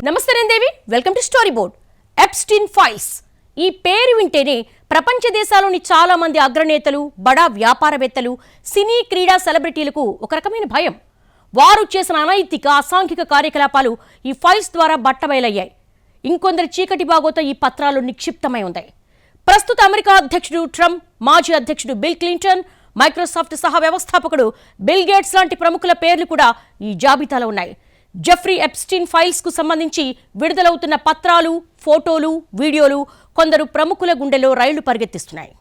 నమస్తే రందేవి, welcome to story board. Epstein files ఈ పేరు వింటేనే ప్రపంచ దేశాల్లోని చాలా మంది అగ్రనేతలు, బడా వ్యాపారవేత్తలు, సినీ క్రీడా సెలబ్రిటీలకు ఒక రకమైన భయం. వారు చేసిన అనైతిక, అసాంఘిక కార్యకలాపాలు ఈ ఫైల్స్ ద్వారా బట్టబయలయ్యాయి. ఇంకొందరి చీకటి బాగోతో ఈ పత్రాలు నిక్షిప్తమై ఉన్నాయి. ప్రస్తుత అమెరికా అధ్యక్షుడు ట్రంప్, మాజీ అధ్యక్షుడు బిల్ క్లింటన్, మైక్రోసాఫ్ట్ సహా వ్యవస్థాపకుడు బిల్ గేట్స్ లాంటి ప్రముఖుల పేర్లు కూడా ఈ జాబితాలో ఉన్నాయి. జెఫ్రీ ఎప్స్టీన్ ఫైల్స్ కు సంబంధించి విడుదలవుతున్న పత్రాలు, ఫోటోలు, వీడియోలు కొందరు ప్రముఖుల గుండెలో రైళ్లు పరిగెత్తిస్తున్నాయి.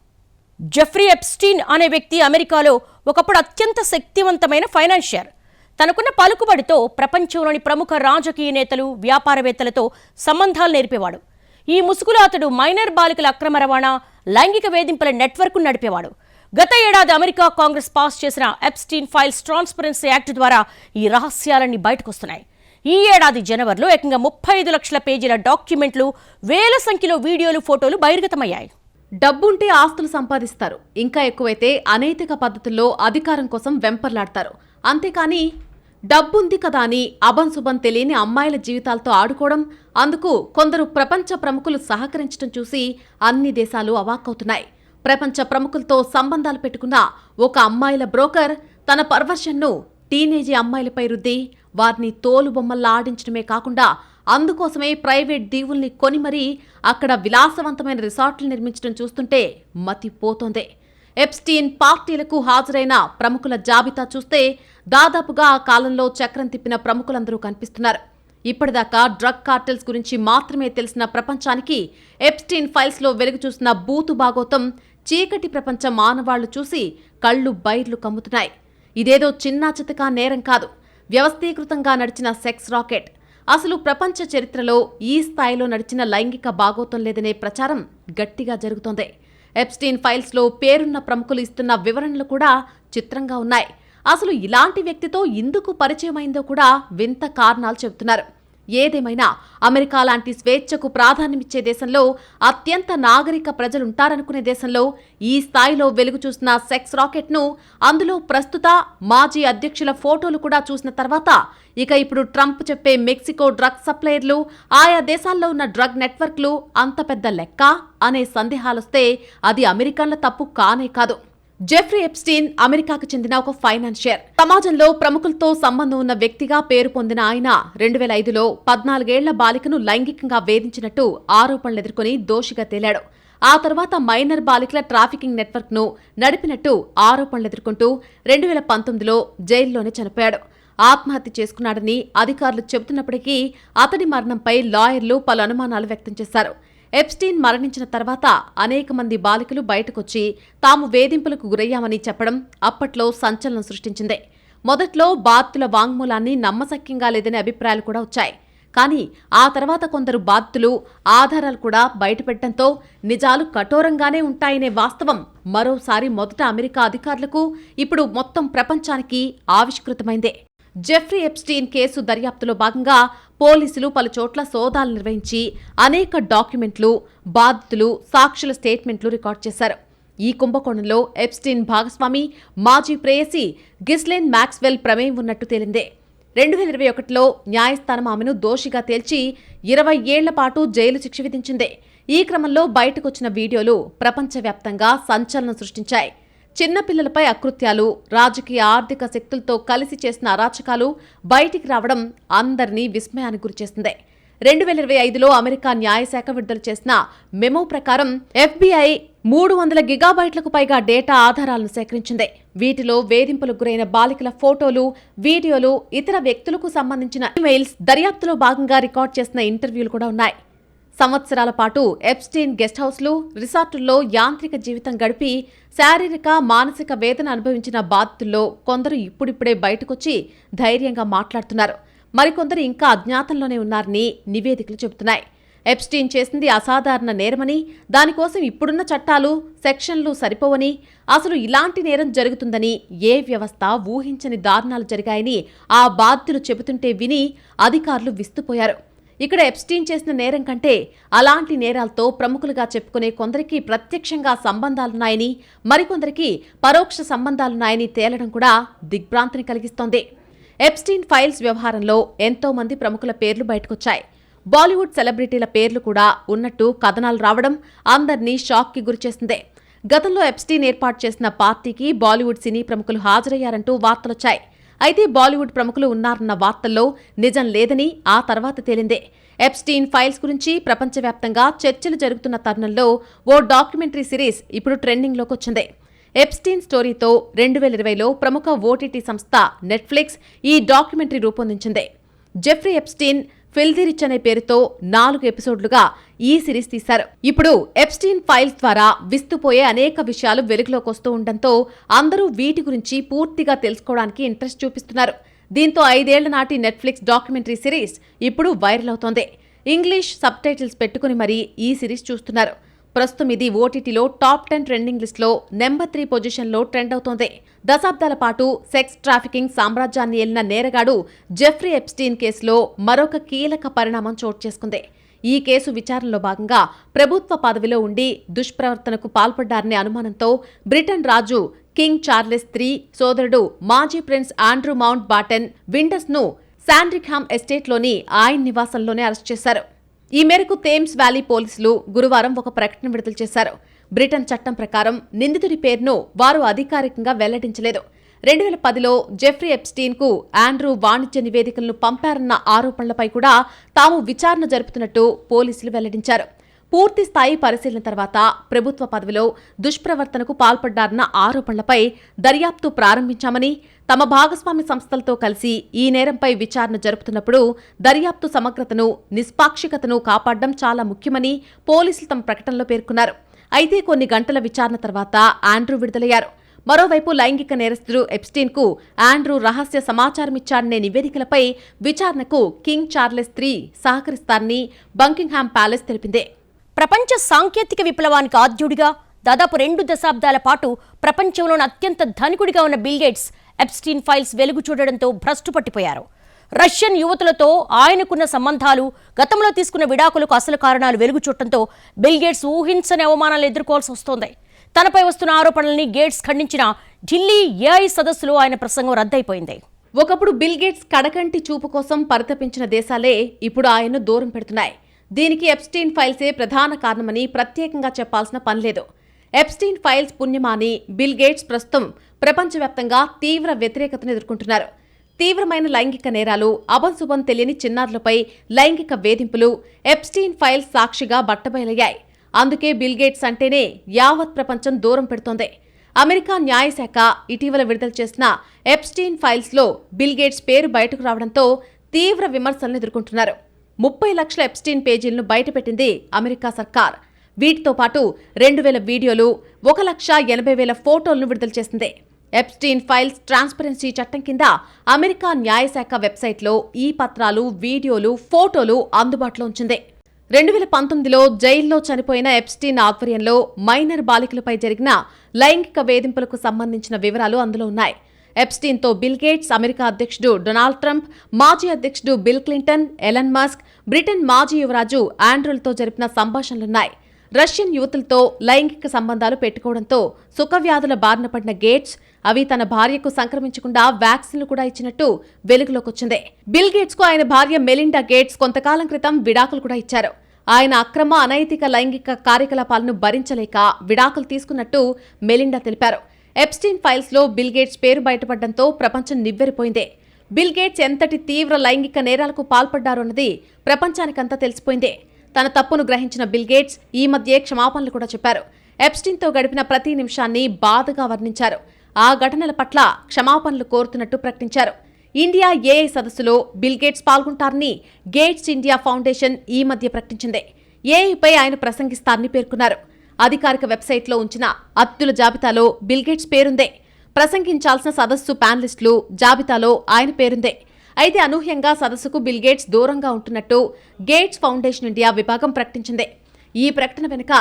జెఫ్రీ ఎప్స్టీన్ అనే వ్యక్తి అమెరికాలో ఒకప్పుడు అత్యంత శక్తివంతమైన ఫైనాన్షియర్. తనకున్న పలుకుబడితో ప్రపంచంలోని ప్రముఖ రాజకీయ నేతలు, వ్యాపారవేత్తలతో సంబంధాలు నేర్పేవాడు. ఈ ముసుగులో అతడు మైనర్ బాలికల అక్రమ రవాణా, లైంగిక వేధింపుల నెట్వర్క్ను నడిపేవాడు. గత ఏడాది అమెరికా కాంగ్రెస్ పాస్ చేసిన ఎప్స్టీన్ ఫైల్స్ ట్రాన్స్పరెన్సీ యాక్ట్ ద్వారా ఈ రహస్యాలన్నీ బయటకొస్తున్నాయి. ఈ ఏడాది జనవరిలో ఏకంగా 35 లక్షల పేజీల డాక్యుమెంట్లు, వేల సంఖ్యలో వీడియోలు, ఫోటోలు బహిర్గతమయ్యాయి. డబ్బుంటే ఆస్తులు సంపాదిస్తారు, ఇంకా ఎక్కువైతే అనైతిక పద్ధతుల్లో అధికారం కోసం వెంపర్లాడతారు. అంతేకాని డబ్బుంది కదా అని అభంశుభం తెలియని అమ్మాయిల జీవితాలతో ఆడుకోవడం, అందుకు కొందరు ప్రపంచ ప్రముఖులు సహకరించడం చూసి అన్ని దేశాలు అవాక్కవుతున్నాయి. ప్రపంచ ప్రముఖులతో సంబంధాలు పెట్టుకున్న ఒక అమ్మాయిల బ్రోకర్ తన పర్వర్షన్ను టీనేజీ అమ్మాయిలపై రుద్ది వారిని తోలుబొమ్మల్లా ఆడించడమే కాకుండా అందుకోసమే ప్రైవేట్ దీవుల్ని కొని మరీ అక్కడ విలాసవంతమైన రిసార్ట్లు నిర్మించడం చూస్తుంటే మతిపోతోంది. ఎప్స్టీన్ పార్టీలకు హాజరైన ప్రముఖుల జాబితా చూస్తే దాదాపుగా ఆ కాలంలో చక్రం తిప్పిన ప్రముఖులందరూ కనిపిస్తున్నారు. ఇప్పటిదాకా డ్రగ్ కార్టెల్స్ గురించి మాత్రమే తెలిసిన ప్రపంచానికి ఎప్స్టీన్ ఫైల్స్లో వెలుగు చూసిన బూతు బాగోతం, చీకటి ప్రపంచ మానవాళ్లు చూసి కళ్ళు బైర్లు కమ్ముతున్నాయి. ఇదేదో చిన్నా చితకా నేరం కాదు, వ్యవస్థీకృతంగా నడిచిన సెక్స్ రాకెట్. అసలు ప్రపంచ చరిత్రలో ఈ స్థాయిలో నడిచిన లైంగిక బాగోతం లేదనే ప్రచారం గట్టిగా జరుగుతోంది. ఎప్స్టీన్ ఫైల్స్లో పేరున్న ప్రముఖులు ఇస్తున్న వివరణలు కూడా చిత్రంగా ఉన్నాయి. అసలు ఇలాంటి వ్యక్తితో ఎందుకు పరిచయమైందో కూడా వింత కారణాలు చెబుతున్నారు. ఏదేమైనా అమెరికా లాంటి స్వేచ్ఛకు ప్రాధాన్యమిచ్చే దేశంలో, అత్యంత నాగరిక ప్రజలుంటారనుకునే దేశంలో ఈ స్థాయిలో వెలుగు చూసిన సెక్స్ రాకెట్ను, అందులో ప్రస్తుత మాజీ అధ్యక్షుల ఫోటోలు కూడా చూసిన తర్వాత ఇక ఇప్పుడు ట్రంప్ చెప్పే మెక్సికో డ్రగ్ సప్లయర్లు, ఆయా దేశాల్లో ఉన్న డ్రగ్ నెట్వర్క్లు అంత పెద్ద లెక్క అనే సందేహాలొస్తే అది అమెరికన్ల తప్పు కానే కాదు. జెఫ్రీ ఎప్స్టీన్ అమెరికాకు చెందిన ఒక ఫైనాన్షియర్. సమాజంలో ప్రముఖులతో సంబంధం ఉన్న వ్యక్తిగా పేరు పొందిన ఆయన 2005లో 14 ఏళ్ల బాలికను లైంగికంగా వేధించినట్టు ఆరోపణలు ఎదుర్కొని దోషిగా తేలాడు. ఆ తర్వాత మైనర్ బాలికల ట్రాఫికింగ్ నెట్వర్క్ను నడిపినట్టు ఆరోపణలు ఎదుర్కొంటూ 2019లో జైల్లోనే చనిపోయాడు. ఆత్మహత్య చేసుకున్నాడని అధికారులు చెబుతున్నప్పటికీ అతడి మరణంపై లాయర్లు పలు అనుమానాలు వ్యక్తం చేశారు. ఎప్స్టీన్ మరణించిన తర్వాత అనేక మంది బాలికలు బయటకొచ్చి తాము వేధింపులకు గురయ్యామని చెప్పడం అప్పట్లో సంచలనం సృష్టించింది. మొదట్లో బాధితుల వాంగ్మూలాన్ని నమ్మశక్యంగా లేదనే అభిప్రాయాలు కూడా వచ్చాయి. కానీ ఆ తర్వాత కొందరు బాధితులు ఆధారాలు కూడా బయటపెట్టడంతో నిజాలు కఠోరంగానే ఉంటాయనే వాస్తవం మరోసారి మొదట అమెరికా అధికారులకు, ఇప్పుడు మొత్తం ప్రపంచానికి ఆవిష్కృతమైందే. జెఫ్రీ ఎప్స్టీన్ కేసు దర్యాప్తులో భాగంగా పోలీసులు పలుచోట్ల సోదాలు నిర్వహించి అనేక డాక్యుమెంట్లు, బాధితులు, సాక్షుల స్టేట్మెంట్లు రికార్డు చేశారు. ఈ కుంభకోణంలో ఎప్స్టీన్ భాగస్వామి, మాజీ ప్రేయసి గిస్లెన్ మ్యాక్స్వెల్ ప్రమేయం ఉన్నట్టు తేలిందే. 2021లో న్యాయస్థానం ఆమెను దోషిగా తేల్చి 20 ఏళ్ల పాటు జైలు శిక్ష విధించింది. ఈ క్రమంలో బయటకొచ్చిన వీడియోలు ప్రపంచవ్యాప్తంగా సంచలనం సృష్టించాయి. చిన్నపిల్లలపై అకృత్యాలు, రాజకీయ ఆర్థిక శక్తులతో కలిసి చేసిన అరాచకాలు బయటికి రావడం అందరినీ విస్మయానికి గురిచేసింది. 2025లో అమెరికా న్యాయశాఖ విడుదల చేసిన మెమో ప్రకారం FBI 300 గిగాబైట్లకు పైగా డేటా ఆధారాలను సేకరించింది. వీటిలో వేధింపులకు గురైన బాలికల ఫోటోలు, వీడియోలు, ఇతర వ్యక్తులకు సంబంధించిన ఇమెయిల్స్, దర్యాప్తులో భాగంగా రికార్డ్ చేసిన ఇంటర్వ్యూలు కూడా ఉన్నాయి. సంవత్సరాల పాటు ఎప్స్టీన్ గెస్ట్ హౌస్లు, రిసార్టుల్లో యాంత్రిక జీవితం గడిపి శారీరక, మానసిక వేదన అనుభవించిన బాధితుల్లో కొందరు ఇప్పుడిప్పుడే బయటకొచ్చి ధైర్యంగా మాట్లాడుతున్నారు. మరికొందరు ఇంకా అజ్ఞాతంలోనే ఉన్నారని నివేదికలు చెబుతున్నాయి. ఎప్స్టీన్ చేసింది అసాధారణ నేరమని, దానికోసం ఇప్పుడున్న చట్టాలు, సెక్షన్లు సరిపోవని, అసలు ఇలాంటి నేరం జరుగుతుందని ఏ వ్యవస్థ ఊహించని దారుణాలు జరిగాయని ఆ బాధితులు చెబుతుంటే విని అధికారులు విస్తుపోయారు. ఇక్కడ ఎప్స్టీన్ చేసిన నేరం కంటే అలాంటి నేరాలతో ప్రముఖులుగా చెప్పుకునే కొందరికి ప్రత్యక్షంగా సంబంధాలున్నాయని, మరికొందరికి పరోక్ష సంబంధాలున్నాయని తేలడం కూడా దిగ్భ్రాంతిని కలిగిస్తోంది. ఎప్స్టీన్ ఫైల్స్ వ్యవహారంలో ఎంతో మంది ప్రముఖుల పేర్లు బయటకొచ్చాయి. బాలీవుడ్ సెలబ్రిటీల పేర్లు కూడా ఉన్నట్టు కథనాలు రావడం అందర్నీ షాక్కి గురిచేసిందే. గతంలో ఎప్స్టీన్ ఏర్పాటు చేసిన పార్టీకి బాలీవుడ్ సినీ ప్రముఖులు హాజరయ్యారంటూ వార్తలొచ్చాయి. అయితే బాలీవుడ్ ప్రముఖులు ఉన్నారన్న వార్తల్లో నిజం లేదని ఆ తర్వాత తేలిందే. ఎప్స్టీన్ ఫైల్స్ గురించి ప్రపంచవ్యాప్తంగా చర్చలు జరుగుతున్న తరుణంలో ఓ డాక్యుమెంటరీ సిరీస్ ఇప్పుడు ట్రెండింగ్లోకి వచ్చింది. ఎప్స్టీన్ స్టోరీతో 2020లో ప్రముఖ ఓటీటీ సంస్థ నెట్ఫ్లిక్స్ ఈ డాక్యుమెంటరీ రూపొందించింది. జెఫ్రీ ఎప్స్టీన్ ఫిల్దీ రిచ్ అనే పేరుతో 4 ఎపిసోడ్లుగా ఈ సిరీస్ తీశారు. ఇప్పుడు ఎప్స్టీన్ ఫైల్స్ ద్వారా విస్తుపోయే అనేక విషయాలు వెలుగులోకి వస్తూ ఉండడంతో అందరూ వీటి గురించి పూర్తిగా తెలుసుకోవడానికి ఇంట్రెస్ట్ చూపిస్తున్నారు. దీంతో 5 ఏళ్ల నాటి నెట్ఫ్లిక్స్ డాక్యుమెంటరీ సిరీస్ ఇప్పుడు వైరల్ అవుతోంది. ఇంగ్లీష్ సబ్ టైటిల్స్ పెట్టుకుని మరీ ఈ సిరీస్ చూస్తున్నారు. ప్రస్తుతం ఇది ఓటీటీలో టాప్ 10 ట్రెండింగ్ లిస్ట్లో నెంబర్ 3 పొజిషన్లో ట్రెండ్ అవుతోంది. దశాబ్దాల పాటు సెక్స్ ట్రాఫికింగ్ సామ్రాజ్యాన్ని ఏలిన నేరగాడు జెఫ్రీ ఎప్స్టీన్ కేసులో మరొక కీలక పరిణామం చోటు చేసుకుంది. ఈ కేసు విచారణలో భాగంగా ప్రభుత్వ పదవిలో ఉండి దుష్ప్రవర్తనకు పాల్పడ్డారనే అనుమానంతో బ్రిటన్ రాజు కింగ్ చార్లెస్ III సోదరుడు మాజీ ప్రిన్స్ ఆండ్రూ మౌంట్ బాటెన్ విండర్స్ను శాండ్రిక్హామ్ ఎస్టేట్లోని ఆయన నివాసంలోనే అరెస్ట్ చేశారు. ఈ మేరకు థేమ్స్ వ్యాలీ పోలీసులు గురువారం ఒక ప్రకటన విడుదల చేశారు. బ్రిటన్ చట్టం ప్రకారం నిందితుడి పేరును వారు అధికారికంగా వెల్లడించలేదు. 2010లో జెఫ్రీ ఎప్స్టీన్కు ఆండ్రూ వాణిజ్య నివేదికలను పంపారన్న ఆరోపణలపై కూడా తాము విచారణ జరుపుతున్నట్టు పోలీసులు వెల్లడించారు. పూర్తి స్థాయి పరిశీలన తర్వాత ప్రభుత్వ పదవిలో దుష్ప్రవర్తనకు పాల్పడ్డారన్న ఆరోపణలపై దర్యాప్తు ప్రారంభించామని, తమ భాగస్వామి సంస్థలతో కలిసి ఈ నేరంపై విచారణ జరుపుతున్నప్పుడు దర్యాప్తు సమగ్రతను, నిష్పాక్షికతను కాపాడడం చాలా ముఖ్యమని పోలీసులు తమ ప్రకటనలో పేర్కొన్నారు. అయితే కొన్ని గంటల విచారణ తర్వాత ఆండ్రూ విడుదలయ్యారు. మరోవైపు లైంగిక నేరస్తుడు ఎప్స్టీన్కు ఆండ్రూ రహస్య సమాచారమిచ్చాడనే నివేదికలపై విచారణకు కింగ్ చార్లెస్ III సహకరిస్తారని బంకింగ్హామ్ ప్యాలెస్ తెలిపింది. ప్రపంచ సాంకేతిక విప్లవానికి ఆద్యుడిగా దాదాపు 2 దశాబ్దాల పాటు ప్రపంచంలోని అత్యంత ధనికుడిగా ఉన్న బిల్ గేట్స్ ఎప్స్టీన్ ఫైల్స్ వెలుగు చూడడంతో భ్రష్టు పట్టిపోయారు. రష్యన్ యువతులతో ఆయనకున్న సంబంధాలు, గతంలో తీసుకున్న విడాకులకు అసలు కారణాలు వెలుగు చూడటంతో బిల్ గేట్స్ ఊహించని అవమానాలు ఎదుర్కోవాల్సి వస్తోంది. తనపై వస్తున్న ఆరోపణల్ని గేట్స్ ఖండించిన ఢిల్లీ AI సదస్సులో ఆయన ప్రసంగం రద్దయిపోయింది. ఒకప్పుడు బిల్ గేట్స్ కడకంటి చూపు కోసం పరితపించిన దేశాలే ఇప్పుడు ఆయన్ను దూరం పెడుతున్నాయి. దీనికి ఎప్స్టీన్ ఫైల్సే ప్రధాన కారణమని ప్రత్యేకంగా చెప్పాల్సిన పనిలేదు. ఎప్స్టీన్ ఫైల్స్ పుణ్యమాని బిల్ గేట్స్ ప్రస్తుతం ప్రపంచవ్యాప్తంగా తీవ్ర వ్యతిరేకతను ఎదుర్కొంటున్నారు. తీవ్రమైన లైంగిక నేరాలు, అభంశుభం తెలియని చిన్నారులపై లైంగిక వేధింపులు ఎప్స్టీన్ ఫైల్స్ సాక్షిగా బట్టబయలయ్యాయి. అందుకే బిల్ గేట్స్ అంటేనే యావత్ ప్రపంచం దూరం పెడుతోంది. అమెరికా న్యాయశాఖ ఇటీవల విడుదల చేసిన ఎప్స్టీన్ ఫైల్స్లో బిల్ గేట్స్ పేరు బయటకు రావడంతో తీవ్ర విమర్శలను ఎదుర్కొంటున్నారు. 30 లక్షల ఎప్స్టీన్ పేజీలను బయటపెట్టింది అమెరికా సర్కార్. వీటితో పాటు 2000 వీడియోలు, 1,80,000 ఫోటోలను విడుదల చేసింది. ఎప్స్టీన్ ఫైల్స్ ట్రాన్స్పరెన్సీ చట్టం కింద అమెరికా న్యాయశాఖ వెబ్సైట్లో ఈ పత్రాలు, వీడియోలు, ఫోటోలు అందుబాటులో ఉంచింది. 2019లో జైల్లో చనిపోయిన ఎప్స్టీన్ ఆధ్వర్యంలో మైనర్ బాలికలపై జరిగిన లైంగిక వేధింపులకు సంబంధించిన వివరాలు అందులో ఉన్నాయి. ఎప్స్టీన్తో బిల్ గేట్స్, అమెరికా అధ్యక్షుడు డొనాల్డ్ ట్రంప్, మాజీ అధ్యక్షుడు bill Clinton, Elon Musk, Britain మాజీ యువరాజు ఆండ్రూలతో జరిపిన సంభాషణలున్నాయి. రష్యన్ యువతులతో లైంగిక సంబంధాలు పెట్టుకోవడంతో సుఖవ్యాధుల బారిన పడిన గేట్స్ అవి తన భార్యకు సంక్రమించకుండా వ్యాక్సిన్లు కూడా ఇచ్చినట్టు వెలుగులోకొచ్చింది. బిల్ గేట్స్ కు ఆయన భార్య మెలిండా గేట్స్ కొంతకాలం క్రితం విడాకులు కూడా ఇచ్చారు. ఆయన అక్రమ, అనైతిక లైంగిక కార్యకలాపాలను భరించలేక విడాకులు తీసుకున్నట్టు మెలిండా తెలిపారు. ఎప్స్టీన్ ఫైల్స్ లో బిల్ గేట్స్ పేరు బయటపడడంతో ప్రపంచం నివ్వెరపోయింది. బిల్ గేట్స్ ఎంతటి తీవ్ర లైంగిక నేరాలకు పాల్పడ్డారు అన్నది ప్రపంచానికంతా తెలిసిపోయింది. తన తప్పును గ్రహించిన బిల్ గేట్స్ ఈ మధ్యే క్షమాపణలు కూడా చెప్పారు. ఎప్స్టీన్తో గడిపిన ప్రతి నిమిషాన్ని బాధగా వర్ణించారు. ఆ ఘటనల పట్ల క్షమాపణలు కోరుతున్నట్టు ప్రకటించారు. ఇండియా AI సదస్సులో బిల్ గేట్స్ పాల్గొంటారని గేట్స్ ఇండియా ఫౌండేషన్ ఈ మధ్య ప్రకటించింది. AIపై ఆయన ప్రసంగిస్తారని పేర్కొన్నారు. అధికారిక వెబ్సైట్లో ఉంచిన అతిథుల జాబితాలో బిల్ గేట్స్ పేరుందే. ప్రసంగించాల్సిన సదస్సు ప్యానలిస్టులు జాబితాలో ఆయన పేరుందే. అయితే అనూహ్యంగా సదస్సుకు బిల్ గేట్స్ దూరంగా ఉంటున్నట్టు గేట్స్ ఫౌండేషన్ ఇండియా విభాగం ప్రకటించింది. ఈ ప్రకటన వెనుక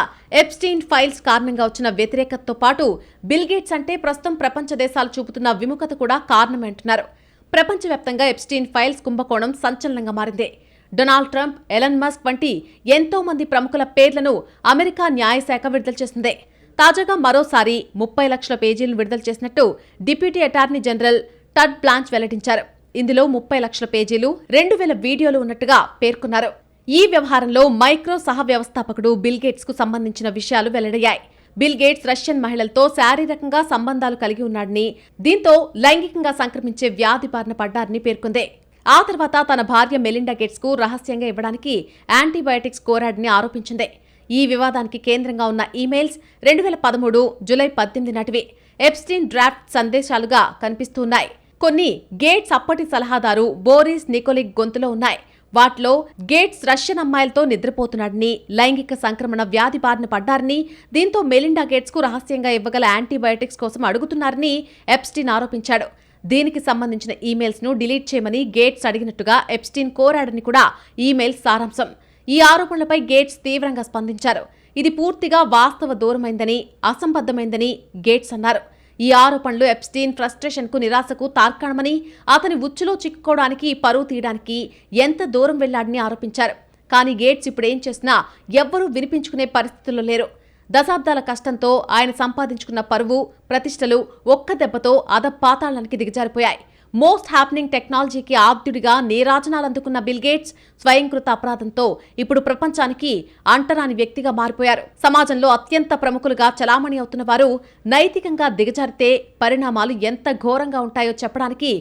ఎప్స్టీన్ ఫైల్స్ కారణంగా వచ్చిన వ్యతిరేకతతో పాటు బిల్ గేట్స్ అంటే ప్రస్తుతం ప్రపంచ దేశాలు చూపుతున్న విముఖత కూడా కారణమంటున్నారు. ప్రపంచవ్యాప్తంగా ఎప్స్టీన్ ఫైల్స్ కుంభకోణం సంచలనంగా మారింది. డొనాల్డ్ ట్రంప్, ఎలన్ మస్క్ వంటి ఎంతో మంది ప్రముఖుల పేర్లను అమెరికా న్యాయశాఖ విడుదల చేసింది. తాజాగా మరోసారి 30 లక్షల పేజీలను విడుదల చేసినట్టు డిప్యూటీ అటార్నీ జనరల్ టడ్ బ్లాంచ్ వెల్లడించారు. ఇందులో 30 లక్షల పేజీలు, 2000 వీడియోలు ఉన్నట్టుగా పేర్కొన్నారు. ఈ వ్యవహారంలో మైక్రో సహ వ్యవస్థాపకుడు బిల్ గేట్స్ కు సంబంధించిన విషయాలు వెల్లడయ్యాయి. బిల్ గేట్స్ రష్యన్ మహిళలతో శారీరకంగా సంబంధాలు కలిగి ఉన్నాడని, దీంతో లైంగికంగా సంక్రమించే వ్యాధి బారిన పడ్డారని పేర్కొంది. ఆ తర్వాత తన భార్య మెలిండా గేట్స్ కు రహస్యంగా ఇవ్వడానికి యాంటీబయాటిక్స్ కోరాడని ఆరోపించింది. ఈ వివాదానికి కేంద్రంగా ఉన్న ఈమెయిల్స్ 2013 జూలై 18 నాటివి ఎప్స్టీన్ డ్రాఫ్ట్ సందేశాలుగా కనిపిస్తున్నాయి. కొన్ని గేట్స్ అప్పటి సలహాదారు బోరిస్ నికోలిక్ గొంతులో ఉన్నాయి. వాటిలో గేట్స్ రష్యన్ అమ్మాయిలతో నిద్రపోతున్నాడని, లైంగిక సంక్రమణ వ్యాధి బారిన పడ్డారని, దీంతో మెలిండా గేట్స్ కు రహస్యంగా ఇవ్వగల యాంటీబయాటిక్స్ కోసం అడుగుతున్నారని ఎప్స్టీన్ ఆరోపించాడు. దీనికి సంబంధించిన ఈమెయిల్స్ ను డిలీట్ చేయమని గేట్స్ అడిగినట్టుగా ఎప్స్టీన్ కోరాడని కూడా ఈమెయిల్స్ సారాంశం. ఈ ఆరోపణలపై గేట్స్ తీవ్రంగా స్పందించారు. ఇది పూర్తిగా వాస్తవ దూరమైందని, అసంబద్ధమైందని గేట్స్ అన్నారు. ఈ ఆరోపణలు ఎప్స్టీన్ ఫ్రస్ట్రేషన్కు, నిరాశకు తార్కాణమని, అతని ఉచ్చులో చిక్కుకోవడానికి, పరువు తీయడానికి ఎంత దూరం వెళ్లాడని ఆరోపించారు. కానీ గేట్స్ ఇప్పుడేం చేసినా ఎవ్వరూ వినిపించుకునే పరిస్థితుల్లో లేరు. దశాబ్దాల కష్టంతో ఆయన సంపాదించుకున్న పరువు, ప్రతిష్టలు ఒక్క దెబ్బతో అధపాతాళానికి దిగజారిపోయాయి. మోస్ట్ హ్యాపెనింగ్ టెక్నాలజీకి ఆద్యుడిగా నీరాజనాలు అందుకున్న బిల్ గేట్స్ స్వయంకృత అపరాధంతో ఇప్పుడు ప్రపంచానికి అంటరాని వ్యక్తిగా మారిపోయారు. సమాజంలో అత్యంత ప్రముఖులుగా చలామణి అవుతున్న వారు నైతికంగా దిగజారితే పరిణామాలు ఎంత ఘోరంగా ఉంటాయో చెప్పడానికి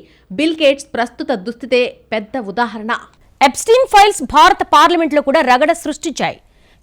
బిల్ గేట్స్ ప్రస్తుత దుస్థితే పెద్ద ఉదాహరణ. ఎప్స్టీన్ ఫైల్స్ భారత పార్లమెంట్లో కూడా రగడ సృష్టించాయి.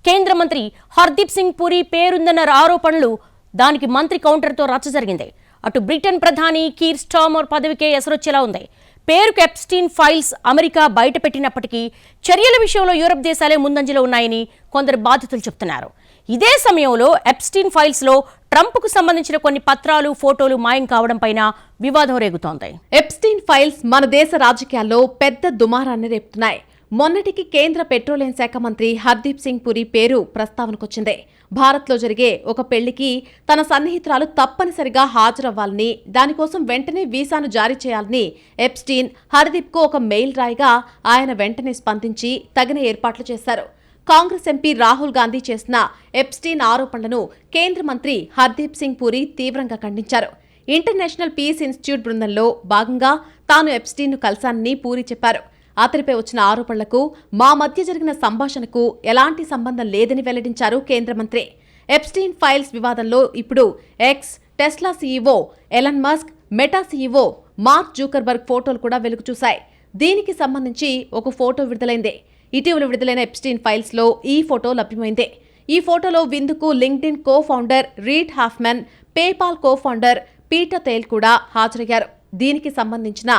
కేంద్ర మంత్రి హర్దీప్ సింగ్ పూరి పేరుందన్న ఆరోపణలు, దానికి మంత్రి కౌంటర్తో రచ్చ జరిగింది. అటు బ్రిటన్ ప్రధాని కీర్ స్టార్మర్ పదవికే ఎసరొచ్చేలా ఉంది. పేరుకు ఎప్స్టీన్ ఫైల్స్ అమెరికా బయటపెట్టినప్పటికీ చర్యల విషయంలో యూరప్ దేశాలే ముందంజలో ఉన్నాయని కొందరు బాధితులు చెబుతున్నారు. ఇదే సమయంలో ఎప్స్టీన్ ఫైల్స్లో ట్రంప్కు సంబంధించిన కొన్ని పత్రాలు, ఫోటోలు మాయం కావడం పైన వివాదం రేగుతోంది. ఎప్స్టీన్ ఫైల్స్ మన దేశ రాజకీయాల్లో పెద్ద దుమారాన్ని రేపుతున్నాయి. మొన్నటికి కేంద్ర పెట్రోలియం శాఖ మంత్రి హర్దీప్ సింగ్ పురి పేరు ప్రస్తావనకొచ్చింది. భారత్లో జరిగే ఒక పెళ్లికి తన సన్నిహితురాలు తప్పనిసరిగా హాజరవ్వాలని, దానికోసం వెంటనే వీసాను జారీ చేయాలని ఎప్స్టీన్ హర్దీప్కు ఒక మెయిల్ రాయగా ఆయన వెంటనే స్పందించి తగిన ఏర్పాట్లు చేశారు. కాంగ్రెస్ ఎంపీ రాహుల్ గాంధీ చేసిన ఎప్స్టీన్ ఆరోపణలను కేంద్ర మంత్రి హర్దీప్ సింగ్ పురి తీవ్రంగా ఖండించారు. ఇంటర్నేషనల్ పీస్ ఇన్స్టిట్యూట్ బృందంలో భాగంగా తాను ఎప్స్టీన్ను కలిశానని పూరి చెప్పారు. అతనిపై వచ్చిన ఆరోపణలకు, మా మధ్య జరిగిన సంభాషణకు ఎలాంటి సంబంధం లేదని వెల్లడించారు కేంద్ర మంత్రి. ఎప్స్టీన్ ఫైల్స్ వివాదంలో ఇప్పుడు X, Tesla CEO Elon Musk, meta CEO mark Zuckerberg ఫోటోలు కూడా వెలుగు చూశాయి. దీనికి సంబంధించి ఒక ఫోటో విడుదలైంది. ఇటీవల విడుదలైన ఎప్స్టీన్ ఫైల్స్లో ఈ ఫోటో లభ్యమైంది. ఈ ఫోటోలో విందుకు LinkedIn co founder Reid Hoffman, PayPal co founder Peter Thiel కూడా హాజరయ్యారు. దీనికి సంబంధించిన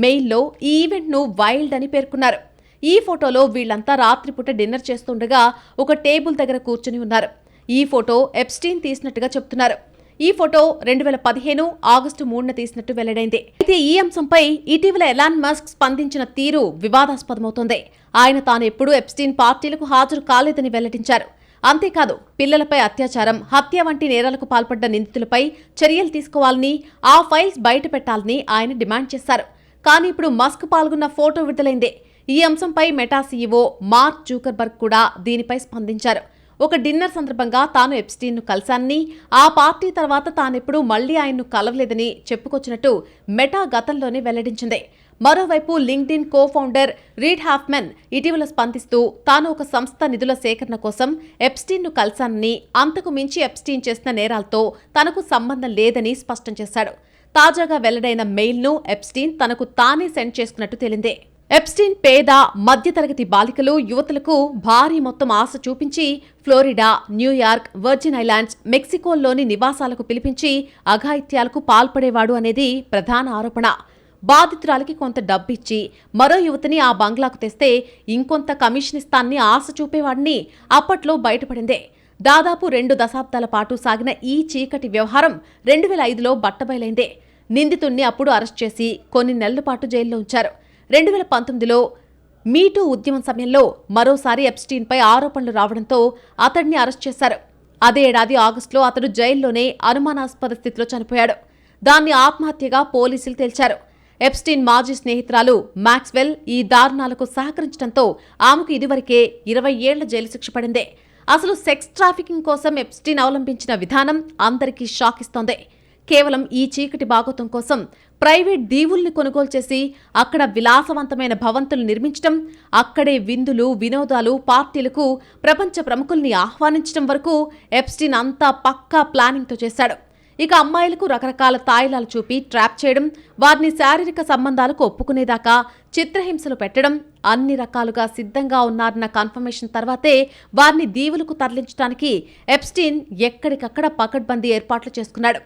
మెయిల్లో ఈ ఈవెంట్ను వైల్డ్ అని పేర్కొన్నారు. ఈ ఫోటోలో వీళ్లంతా రాత్రిపూట డిన్నర్ చేస్తుండగా ఒక టేబుల్ దగ్గర కూర్చుని ఉన్నారు. ఈ ఫోటో ఎప్స్టీన్ తీసినట్టుగా చెప్తున్నారు. ఈ ఫోటో 2015 ఆగస్టు 3న తీసినట్టు వెల్లడైంది. అయితే ఈ అంశంపై ఇటీవల ఎలాన్ మస్క్ స్పందించిన తీరు వివాదాస్పదమవుతోంది. ఆయన తాను ఎప్పుడూ ఎప్స్టీన్ పార్టీలకు హాజరు కాలేదని వెల్లడించారు. అంతేకాదు, పిల్లలపై అత్యాచారం, హత్య వంటి నేరాలకు పాల్పడ్డ నిందితులపై చర్యలు తీసుకోవాలని, ఆ ఫైల్స్ బయట పెట్టాలని ఆయన డిమాండ్ చేశారు. కానీ ఇప్పుడు మస్క్ పాల్గొన్న ఫోటో విడుదలైంది. ఈ అంశంపై మెటా సీఈఓ మార్క్ జూకర్బర్గ్ కూడా దీనిపై స్పందించారు. ఒక డిన్నర్ సందర్భంగా తాను ఎప్స్టీన్ను కలిశానని, ఆ పార్టీ తర్వాత తానెప్పుడూ మళ్లీ ఆయన్ను కలవలేదని చెప్పుకొచ్చినట్టు మెటా గతంలోనే వెల్లడించింది. మరోవైపు LinkedIn co founder Reid Hoffman ఇటీవల స్పందిస్తూ తాను ఒక సంస్థ నిధుల సేకరణ కోసం ఎప్స్టీన్ను కలిశానని, అంతకు మించి ఎప్స్టీన్ చేసిన నేరాలతో తనకు సంబంధం లేదని స్పష్టం చేశాడు. తాజాగా వెల్లడైన మెయిల్ను ఎప్స్టీన్ తనకు తానే సెండ్ చేసుకున్నట్టు తేలింది. ఎప్స్టీన్ పేద, మధ్యతరగతి బాలికలు, యువతులకు భారీ మొత్తం ఆశ చూపించి ఫ్లోరిడా, న్యూయార్క్, వర్జిన్ ఐలాండ్స్, మెక్సికోల్లోని నివాసాలకు పిలిపించి అఘాయిత్యాలకు పాల్పడేవాడు అనేది ప్రధాన ఆరోపణ. బాధితురాలికి కొంత డబ్బిచ్చి మరో యువతిని ఆ బంగ్లాకు తెస్తే ఇంకొంత కమిషన్ ఇస్తాన్ని ఆశ చూపేవాడిని అప్పట్లో బయటపడిందే. దాదాపు 2 దశాబ్దాల పాటు సాగిన ఈ చీకటి వ్యవహారం 2005లో బట్టబయలైందే. నిందితుణ్ణి అప్పుడు అరెస్ట్ చేసి కొన్ని నెలల పాటు జైల్లో ఉంచారు. 2019లో మీటూ ఉద్యమం సమయంలో మరోసారి ఎప్స్టీన్పై ఆరోపణలు రావడంతో అతడిని అరెస్ట్ చేశారు. అదే ఏడాది ఆగస్టులో అతడు జైల్లోనే అనుమానాస్పద స్థితిలో చనిపోయాడు. దాన్ని ఆత్మహత్యగా పోలీసులు తేల్చారు. ఎప్స్టీన్ మాజీ స్నేహితురాలు మ్యాక్స్వెల్ ఈ దారుణాలకు సహకరించడంతో ఆమెకు ఇదివరకే 20 ఏళ్ల జైలు శిక్ష పడింది. అసలు సెక్స్ ట్రాఫికింగ్ కోసం ఎప్స్టీన్ అవలంబించిన విధానం అందరికీ షాక్ ఇస్తోంది. కేవలం ఈ చీకటి భాగోతం కోసం ప్రైవేట్ దీవుల్ని కొనుగోలు చేసి అక్కడ విలాసవంతమైన భవంతులు నిర్మించడం, అక్కడే విందులు, వినోదాలు, పార్టీలకు ప్రపంచ ప్రముఖుల్ని ఆహ్వానించడం వరకు ఎప్స్టీన్ అంతా పక్కా ప్లానింగ్తో చేశాడు. ఇక అమ్మాయిలకు రకరకాల తాయిలాలు చూపి ట్రాప్ చేయడం, వారిని శారీరక సంబంధాలకు ఒప్పుకునేదాకా చిత్రహింసలు పెట్టడం, అన్ని రకాలుగా సిద్ధంగా ఉన్నారన్న కన్ఫర్మేషన్ తర్వాతే వారిని దీవులకు తరలించడానికి ఎప్స్టీన్ ఎక్కడికక్కడ పకడ్బందీ ఏర్పాట్లు చేసుకున్నాడు.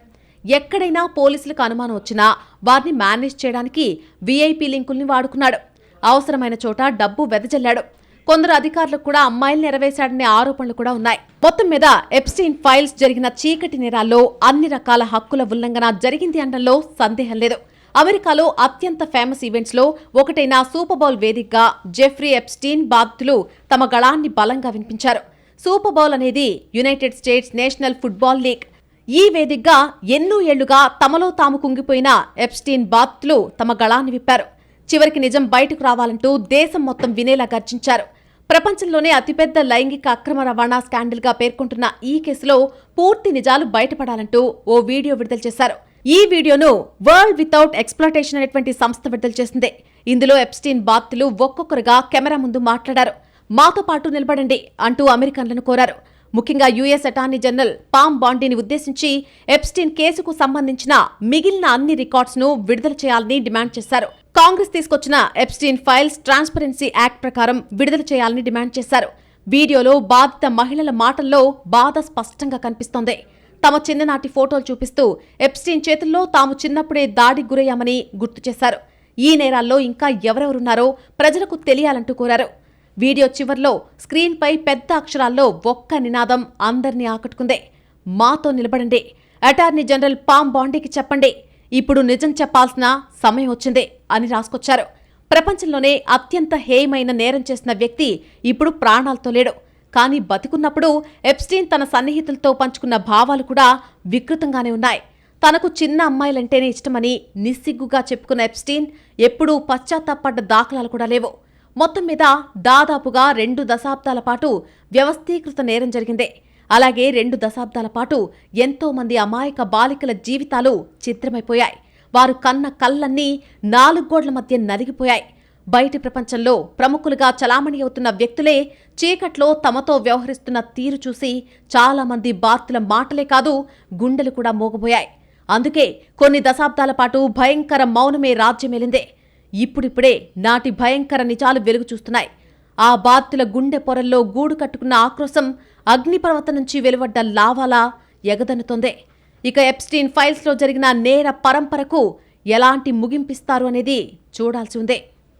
ఎక్కడైనా పోలీసులకు అనుమానం వచ్చినా వారిని మేనేజ్ చేయడానికి వీఐపీ లింకుల్ని వాడుకున్నాడు. అవసరమైన చోట డబ్బు వెదజల్లాడు. కొందరు అధికారులకు కూడా అమ్మాయిల్ని ఎరవేశాడనే ఆరోపణలు కూడా ఉన్నాయి. మొత్తం మీద ఎప్స్టీన్ ఫైల్స్ జరిగిన చీకటి నేరాల్లో అన్ని రకాల హక్కుల ఉల్లంఘన జరిగింది అనడంలో సందేహం లేదు. అమెరికాలో అత్యంత ఫేమస్ ఈవెంట్స్ లో ఒకటైన సూపర్ బౌల్ వేదికగా జెఫ్రీ ఎప్స్టీన్ బాధితులు తమ గళాన్ని బలంగా వినిపించారు. సూపర్ బౌల్ అనేది United states national football league. ఈ వేదికగా ఎన్నో ఏళ్లుగా తమలో తాము కుంగిపోయిన ఎప్స్టీన్ బాధితులు తమ గళాన్ని విప్పారు. చివరికి నిజం బయటకు రావాలంటూ దేశం మొత్తం వినేలా గర్జించారు. ప్రపంచంలోనే అతిపెద్ద లైంగిక అక్రమ రవాణా స్కాండల్ గా పేర్కొంటున్న ఈ కేసులో పూర్తి నిజాలు బయటపడాలంటూ ఓ వీడియో విడుదల చేశారు. ఈ వీడియోను వరల్డ్ వితౌట్ ఎక్స్‌ప్లాయిటేషన్ అనేటువంటి సంస్థ విడుదల చేసింది. ఇందులో ఎప్స్టీన్ బాధితులు ఒక్కొక్కరుగా కెమెరా ముందు మాట్లాడారు. మాతో పాటు నిలబడండి అంటూ అమెరికన్లను కోరారు. ముఖ్యంగా యుఎస్ అటార్నీ జనరల్ పామ్ బాండీని ఉద్దేశించి ఎప్స్టీన్ కేసుకు సంబంధించిన మిగిలిన అన్ని రికార్డ్స్ ను విడుదల చేయాలని డిమాండ్ చేశారు. కాంగ్రెస్ తీసుకొచ్చిన ఎప్స్టీన్ ఫైల్స్ ట్రాన్స్పరెన్సీ యాక్ట్ ప్రకారం విడుదల చేయాలని డిమాండ్ చేశారు. వీడియోలో బాధిత మహిళల మాటల్లో బాధ స్పష్టంగా కనిపిస్తోంది. తమ చిన్ననాటి ఫోటోలు చూపిస్తూ ఎప్స్టీన్ చేతుల్లో తాము చిన్నప్పుడే దాడికి గురయ్యామని గుర్తు చేశారు. ఈ నేరాల్లో ఇంకా ఎవరెవరున్నారో ప్రజలకు తెలియాలంటూ కోరారు. వీడియో చివర్లో స్క్రీన్పై పెద్ద అక్షరాల్లో ఒక్క నినాదం అందరినీ ఆకట్టుకుంది. మాతో నిలబడండి, అటార్నీ జనరల్ పామ్ బాండీకి చెప్పండి, ఇప్పుడు నిజం చెప్పాల్సిన సమయం వచ్చింది అని రాసుకొచ్చారు. ప్రపంచంలోనే అత్యంత హేయమైన నేరం చేసిన వ్యక్తి ఇప్పుడు ప్రాణాలతో లేడు. కానీ బతికున్నప్పుడు ఎప్స్టీన్ తన సన్నిహితులతో పంచుకున్న భావాలు కూడా వికృతంగానే ఉన్నాయి. తనకు చిన్న అమ్మాయిలంటేనే ఇష్టమని నిస్సిగ్గుగా చెప్పుకున్న ఎప్స్టీన్ ఎప్పుడూ పశ్చాత్తాపడ్డ దాఖలాలు కూడా లేవు. మొత్తం మీద దాదాపుగా 2 దశాబ్దాల పాటు వ్యవస్థీకృత నేరం జరిగింది. అలాగే 2 దశాబ్దాల పాటు ఎంతో మంది అమాయక బాలికల జీవితాలు చిత్రమైపోయాయి. వారు కన్న కళ్ళన్నీ 4 గోడ్ల మధ్య నలిగిపోయాయి. బయటి ప్రపంచంలో ప్రముఖులుగా చలామణి అవుతున్న వ్యక్తులే చీకట్లో తమతో వ్యవహరిస్తున్న తీరు చూసి చాలా మంది బాధితుల మాటలే కాదు, గుండెలు కూడా మోగబోయాయి. అందుకే కొన్ని దశాబ్దాల పాటు భయంకర మౌనమే రాజ్యమేలిందే. ఇప్పుడిప్పుడే నాటి భయంకర నిజాలు వెలుగు చూస్తున్నాయి. ఆ బాధితుల గుండె పొరల్లో గూడు కట్టుకున్న ఆక్రోశం అగ్నిపర్వతం నుంచి వెలువడ్డ లావాలా ఎగదన్నుతోందే. ఇక ఎప్స్టీన్ ఫైల్స్లో జరిగిన నేర పరంపరకు ఎలాంటి ముగింపిస్తారు అనేది చూడాల్సి ఉంది.